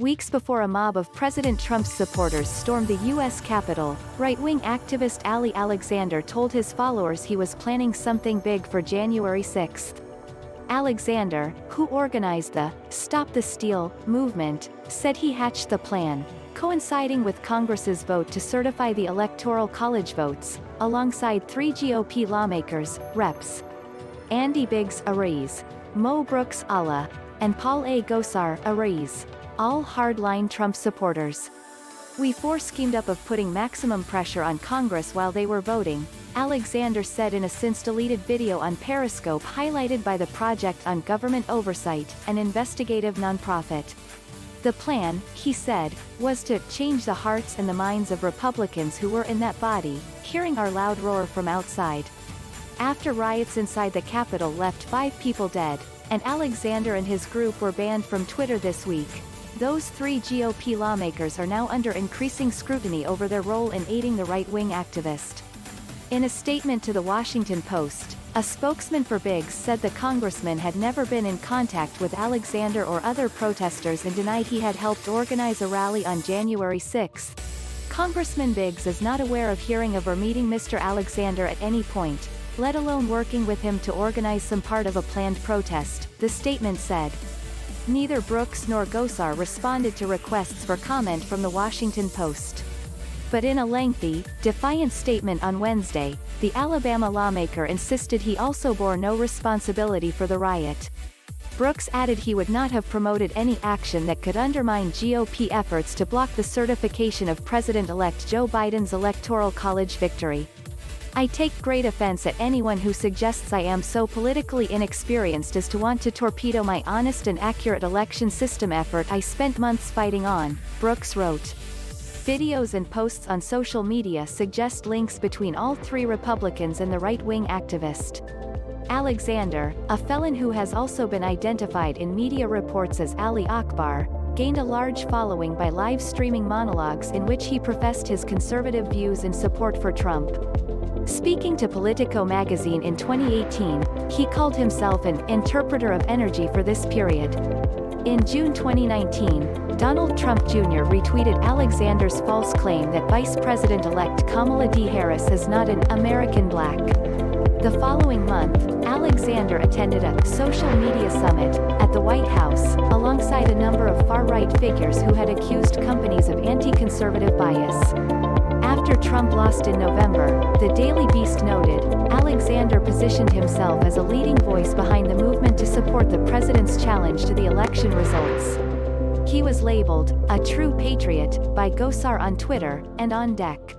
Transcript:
Weeks before a mob of President Trump's supporters stormed the U.S. Capitol, right-wing activist Ali Alexander told his followers he was planning something big for January 6. Alexander, who organized the Stop the Steal movement, said he hatched the plan, coinciding with Congress's vote to certify the Electoral College votes, alongside 3 GOP lawmakers, Reps. Andy Biggs, Aries, Mo Brooks, Allah, and Paul A. Gosar, Aries, all hardline Trump supporters. "We schemed up of putting maximum pressure on Congress while they were voting," Alexander said in a since-deleted video on Periscope highlighted by the Project on Government Oversight, an investigative nonprofit. The plan, he said, was to change the hearts and the minds of Republicans who were in that body, hearing our loud roar from outside. After riots inside the Capitol left 5 people dead, and Alexander and his group were banned from Twitter this week, those 3 GOP lawmakers are now under increasing scrutiny over their role in aiding the right-wing activist. In a statement to the Washington Post, a spokesman for Biggs said the congressman had never been in contact with Alexander or other protesters and denied he had helped organize a rally on January 6. Congressman Biggs is not aware of hearing of or meeting Mr. Alexander at any point, let alone working with him to organize some part of a planned protest, the statement said. Neither Brooks nor Gosar responded to requests for comment from the Washington Post. But in a lengthy, defiant statement on Wednesday, the Alabama lawmaker insisted he also bore no responsibility for the riot. Brooks added he would not have promoted any action that could undermine GOP efforts to block the certification of President-elect Joe Biden's Electoral College victory. "I take great offense at anyone who suggests I am so politically inexperienced as to want to torpedo my honest and accurate election system effort I spent months fighting on," Brooks wrote. Videos and posts on social media suggest links between all 3 Republicans and the right-wing activist. Alexander, a felon who has also been identified in media reports as Ali Akbar, gained a large following by live-streaming monologues in which he professed his conservative views and support for Trump. Speaking to Politico magazine in 2018, he called himself an interpreter of energy for this period. In June 2019, Donald Trump Jr. retweeted Alexander's false claim that Vice President-elect Kamala Harris is not an American black. The following month, Alexander attended a social media summit at the White House, alongside a number of far-right figures who had accused companies of anti-conservative bias. After Trump lost in November, the Daily Beast noted, Alexander positioned himself as a leading voice behind the movement to support the president's challenge to the election results. He was labeled a true patriot by Gosar on Twitter and on Deck.